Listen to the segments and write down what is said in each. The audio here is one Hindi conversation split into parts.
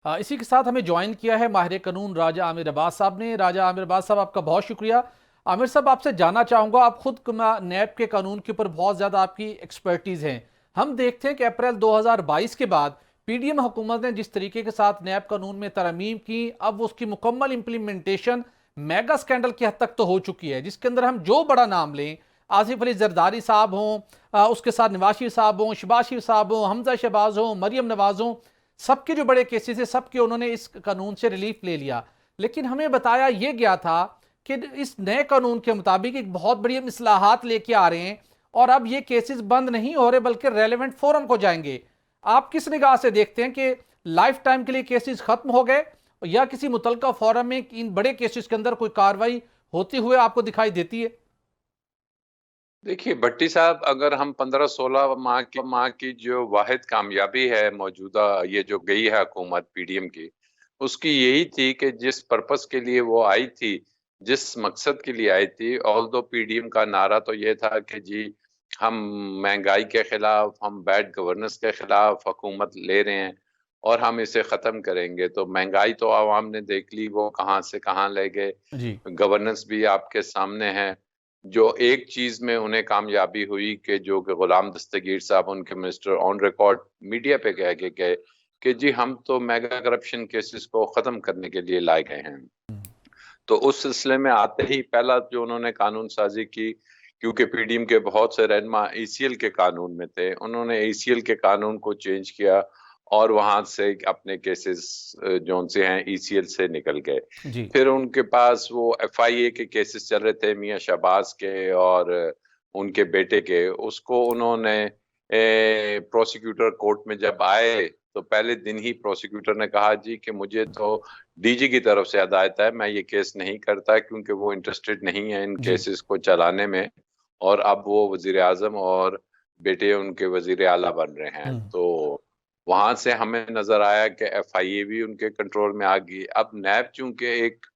इसी के साथ हमें ज्वाइन किया है माहिर कानून राजा आमिर अब्बास साहब ने। राजा आमिर अब्बास साहब, आपका बहुत शुक्रिया। आमिर साहब, आपसे जानना चाहूँगा, आप खुद नैब के कानून के ऊपर बहुत ज़्यादा आपकी एक्सपर्टीज़ हैं। हम देखते हैं कि अप्रैल 2022 के बाद पीडीएम हुकूमत ने जिस तरीके के साथ नैब कानून में तरमीम की, अब उसकी मुकम्मल इम्प्लीमेंटेशन मेगा स्कैंडल की हद तक तो हो चुकी है, जिसके अंदर हम जो बड़ा नाम लें, आसिफ अली जरदारी साहब हों, उसके साथ नवाज शरीफ साहब हों, शहबाज शरीफ साहब हों, हमजा शहबाज हों, मरियम नवाज हों, सबके जो बड़े केसेस है सबके उन्होंने इस कानून से रिलीफ ले लिया। लेकिन हमें बताया यह गया था कि इस नए कानून के मुताबिक एक बहुत बड़ी हम इस्लाहात लेके आ रहे हैं और अब ये केसेस बंद नहीं हो रहे बल्कि रेलेवेंट फोरम को जाएंगे। आप किस निगाह से देखते हैं कि लाइफ टाइम के लिए केसेस खत्म हो गए या किसी मुतलका फोरम में इन बड़े केसेस के अंदर कोई कार्रवाई होती हुए आपको दिखाई देती है? देखिए भट्टी साहब, अगर हम 15-16 माह की जो वाहिद कामयाबी है मौजूदा ये जो गई है हुकूमत पीडीएम की, उसकी यही थी कि जिस पर्पस के लिए वो आई थी, जिस मकसद के लिए आई थी, ऑल्दो पीडीएम का नारा तो ये था कि जी हम महंगाई के खिलाफ, हम बैड गवर्नेंस के खिलाफ हुकूमत ले रहे हैं और हम इसे खत्म करेंगे। तो महंगाई तो आवाम ने देख ली, वो कहाँ से कहाँ ले गए। जी। गवर्नेंस भी आपके सामने है। जो एक चीज में उन्हें कामयाबी हुई कि जो कि गुलाम दस्तगीर साहब, उनके मिनिस्टर, ऑन रिकॉर्ड मीडिया पे कह के गए कि जी हम तो मेगा करप्शन केसेस को खत्म करने के लिए लाए गए हैं। तो उस सिलसिले में आते ही पहला जो उन्होंने कानून साजी की, क्योंकि पीडीएम के बहुत से रहनुमा ईसीएल के कानून में थे, उन्होंने ईसीएल के कानून को चेंज किया और वहां से अपने केसेस जो से हैं ईसीएल से निकल गए। जी। फिर उनके पास वो एफआईए के केसेस चल रहे थे मियां शहबाज के और उनके बेटे के, उसको उन्होंने प्रोसिक्यूटर कोर्ट में जब आए तो पहले दिन ही प्रोसिक्यूटर ने कहा जी कि मुझे तो डीजी की तरफ से हदायत है, मैं ये केस नहीं करता क्योंकि वो इंटरेस्टेड नहीं है इन जी। केसेस को चलाने में। और अब वो वजीर आजम और बेटे उनके वजीर आला बन रहे हैं। हम्म। तो वहां से हमें नजर आया कि एफआईए भी उनके कंट्रोल में आ गई। अब नैब चूंकि एक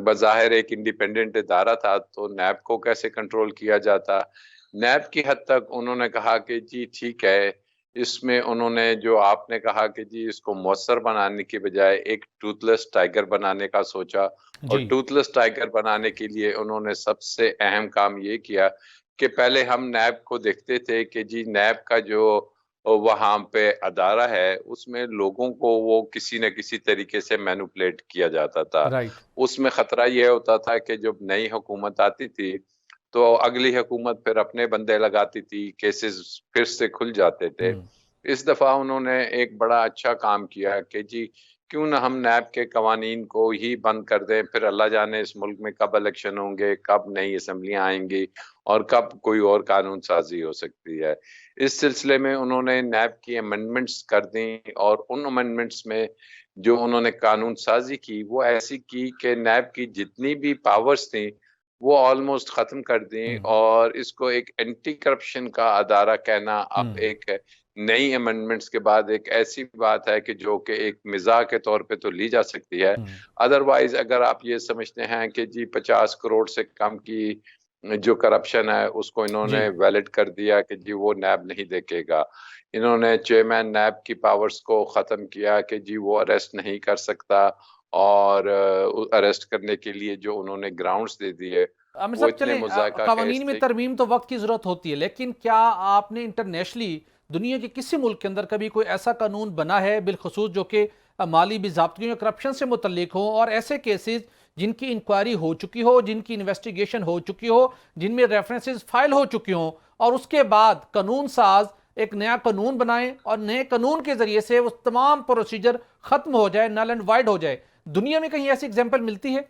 बज़ाहिर एक इंडिपेंडेंट इदारा था, तो नैब को कैसे कंट्रोल किया जाता। नैब की हद तक उन्होंने कहा कि जी ठीक है, इसमें उन्होंने जो आपने कहा कि जी इसको मौसर बनाने की बजाय एक टूथलेस टाइगर बनाने का सोचा। और जी। टूथलेस टाइगर बनाने के लिए उन्होंने सबसे अहम काम ये किया कि पहले हम नैब को देखते थे कि जी नैब का जो वहां पे अदारा है उसमें लोगों को वो किसी न किसी तरीके से मैनिपुलेट किया जाता था। राइट। उसमें खतरा यह होता था कि जब नई हुकूमत आती थी तो अगली हुकूमत फिर अपने बंदे लगाती थी, केसेस फिर से खुल जाते थे। हम्म। इस दफा उन्होंने एक बड़ा अच्छा काम किया कि जी क्यों ना हम नैब के कवानीन को ही बंद कर दें, फिर अल्लाह जाने इस मुल्क में कब इलेक्शन होंगे, कब नई असम्बलियां आएंगी और कब कोई और कानून साजी हो सकती है। इस सिलसिले में उन्होंने नैब की अमेंडमेंट्स कर दी और उन अमेंडमेंट्स में जो उन्होंने कानून साजी की वो ऐसी की कि नैब की जितनी भी पावर्स थी वो ऑलमोस्ट खत्म कर दी हम्म। और इसको एक एंटी करप्शन का अदारा कहना अब हम्म। एक नई अमेंडमेंट्स के बाद एक ऐसी बात है कि जो कि एक मिजाह के तौर पे तो ली जा सकती है। हम्म। अदरवाइज अगर आप ये समझते हैं कि जी 50 करोड़ से कम की जो करप्शन है उसको जी। इन्होंने वैलिड कर दिया कि जी वो नैब नहीं देखेगा। इन्होंने चेयरमैन नैब की पावर्स को खत्म किया कि जी वो अरेस्ट नहीं कर सकता और अरेस्ट करने के लिए जो उन्होंने ग्राउंड्स दे दिए आमिर वो साहब, इतने चलें, मुज़ायका केस कवानीन में थे। तरमीम तो वक्त की ज़रूरत होती है, लेकिन क्या आपने इंटरनेशनली दुनिया के किसी मुल्क के अंदर कभी कोई ऐसा कानून बना है बिलखसूस जो कि माली बेज़ाब्तियों या करप्शन से मुतल्लिक हो और ऐसे केसेस जिनकी इंक्वायरी हो चुकी हो, जिनकी इन्वेस्टिगेशन हो चुकी हो, जिनमें रेफरेंसेस फाइल हो चुकी हों और उसके बाद कानून साज एक नया कानून बनाए और नए कानून के जरिए से वो तमाम प्रोसीजर खत्म हो जाए, नल एंड वाइड हो जाए? दुनिया में कहीं ऐसी एग्जाम्पल मिलती है?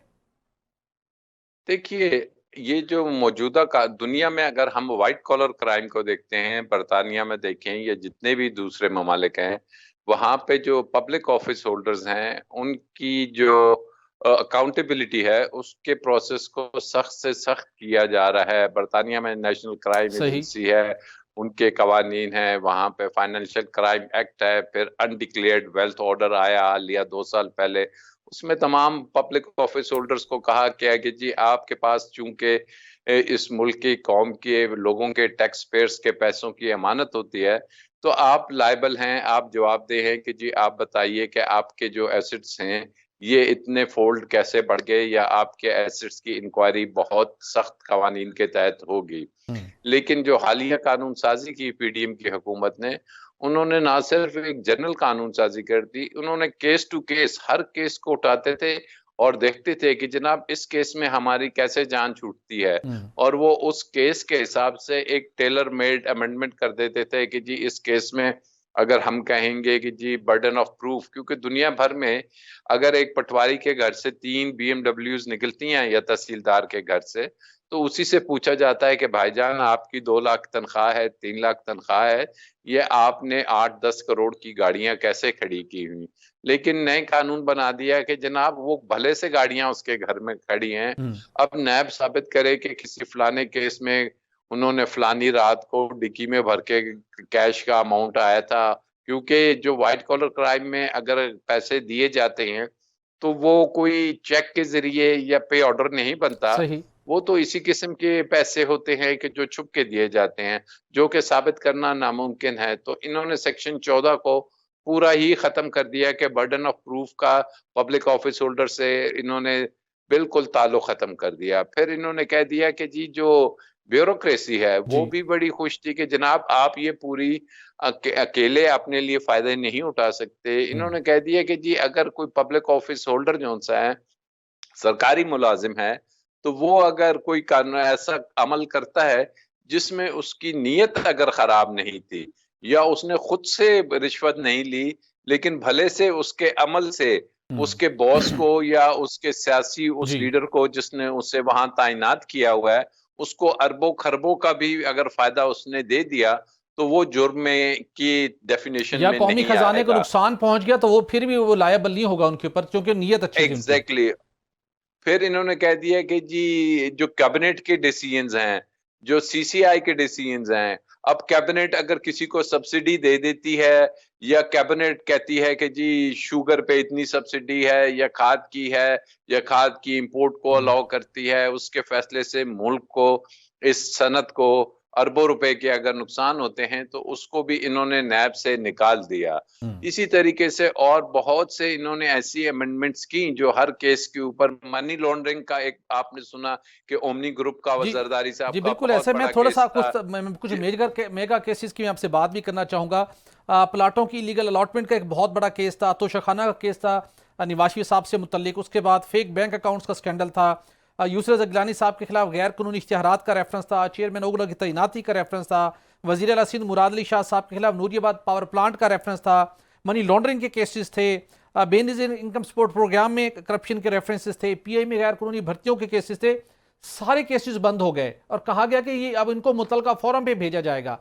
देखिए, ये जो मौजूदा का दुनिया में अगर हम व्हाइट कॉलर क्राइम को देखते हैं, बर्तानिया में देखें या जितने भी दूसरे ममालिक हैं, वहाँ पे जो पब्लिक ऑफिस होल्डर्स हैं, उनकी जो अकाउंटेबिलिटी है, उसके प्रोसेस को सख्त से सख्त किया जा रहा है। बर्तानिया में नेशनल क्राइम सही। एजेंसी है, उनके कवानीन हैं, वहाँ पे फाइनेंशियल क्राइम एक्ट है, फिर अनडिक्लेयर्ड वेल्थ ऑर्डर आया लिया 2 साल पहले। उसमें तमाम पब्लिक ऑफिस होल्डर्स को कहा गया कि जी आपके पास चूंकि इस मुल्क की कौम के लोगों के टैक्स पेयर्स के पैसों की अमानत होती है, तो आप लायबल हैं, आप जवाबदेह हैं कि जी आप बताइए कि आपके जो एसेट्स हैं ये इतने फोल्ड कैसे बढ़ गए, या आपके एसेट्स की इंक्वायरी बहुत सख्त कवानीन के तहत होगी। लेकिन जो हालिया कानून साजी की पीडीएम की हुकूमत ने, उन्होंने ना सिर्फ एक जनरल कानून साजी कर दी, उन्होंने केस टू केस हर केस को उठाते थे और देखते थे कि जनाब इस केस में हमारी कैसे जान छूटती है, और वो उस केस के हिसाब से एक टेलर मेड अमेंडमेंट कर देते थे कि जी इस केस में अगर हम कहेंगे कि जी बर्डन ऑफ प्रूफ, क्योंकि दुनिया भर में अगर एक पटवारी के घर से 3 बीएमडब्ल्यूज निकलती हैं या तहसीलदार के घर से, तो उसी से पूछा जाता है कि भाईजान आपकी 2 लाख तनख्वाह है, 3 लाख तनख्वाह है, ये आपने 8-10 करोड़ की गाड़ियां कैसे खड़ी की हुई। लेकिन नए कानून बना दिया कि जनाब वो भले से गाड़ियां उसके घर में खड़ी हैं, अब नैब साबित करे कि किसी फलाने केस में उन्होंने फलानी रात को डिक्की में भर के कैश का अमाउंट आया था, क्योंकि जो व्हाइट कॉलर क्राइम में अगर पैसे दिए जाते हैं तो वो कोई चेक के जरिए या पे ऑर्डर नहीं बनता, सही। वो तो इसी किस्म के पैसे होते हैं कि जो छुप के दिए जाते हैं, जो कि साबित करना नामुमकिन है। तो इन्होंने सेक्शन 14 को पूरा ही खत्म कर दिया कि बर्डन ऑफ प्रूफ का पब्लिक ऑफिस होल्डर से इन्होंने बिल्कुल ताल्लुक खत्म कर दिया। फिर इन्होंने कह दिया कि जी जो ब्यूरोक्रेसी है वो जी। भी बड़ी खुश थी कि जनाब आप ये पूरी अकेले अपने लिए फायदे नहीं उठा सकते। इन्होंने कह दिया कि जी अगर कोई पब्लिक ऑफिस होल्डर जो सा है, सरकारी मुलाजिम है, तो वो अगर कोई कानून ऐसा अमल करता है जिसमें उसकी नीयत अगर खराब नहीं थी, या उसने खुद से रिश्वत नहीं ली, लेकिन भले से उसके अमल से उसके बॉस को या उसके सियासी उस जी। लीडर को जिसने उसे वहां तैनात किया हुआ है, उसको अरबों खरबों का भी अगर फायदा उसने दे दिया, तो वो जुर्म में की डेफिनेशन या में कौमी नहीं खजाने को आएगा। नुकसान पहुंच गया तो वो फिर भी वो लायबल नहीं होगा उनके ऊपर, क्योंकि नीयत अच्छी थी उनकी। Exactly exactly। फिर इन्होंने कह दिया कि जी जो कैबिनेट के डिसीजंस हैं, जो सीसीआई के डिसीजंस हैं, अब कैबिनेट अगर किसी को सब्सिडी दे देती है, या कैबिनेट कहती है कि जी शुगर पे इतनी सब्सिडी है, या खाद की है, या खाद की इंपोर्ट को अलाउ करती है, उसके फैसले से मुल्क को, इस सनत को अरबों रुपए के अगर नुकसान होते हैं, तो उसको भी इन्होंने नैब से निकाल दिया। इसी तरीके से और बहुत से इन्होंने ऐसी अमेंडमेंट्स की जो हर केस के ऊपर, मनी लॉन्ड्रिंग का एक आपने सुना कि ओमनी ग्रुप का जी। जरदारी साहब जी का बिल्कुल, बहुत ऐसे मैं बड़ा थोड़ा सा केस था। कुछ मेगा केसेस की मैं आपसे बात भी करना चाहूँगा। प्लाटों की इलीगल अलॉटमेंट का एक बहुत बड़ा केस था, तोशाखाना का केस था निवाशी साहब से मुतल्लिक। उसके बाद फेक बैंक अकाउंट्स का स्कैंडल था, यूसुफ जगलानी साहब के खिलाफ गैर कानूनी इश्तिहारात का रेफरेंस था, चेयरमैन ओगला की तैनाती का रेफरेंस था, वजीर आला सिंध मुराद अली शाह साहब के खिलाफ नूरियाबाद पावर प्लांट का रेफरेंस था, मनी लॉन्ड्रिंग के केसेस थे, बेनजीर इनकम सपोर्ट प्रोग्राम में करप्शन के रेफरेंसेस थे, पीआई में गैर कानूनी भर्तियों के केसेस थे। सारे केसेस बंद हो गए और कहा गया कि ये अब इनको मुतलका फोरम पे भेजा जाएगा।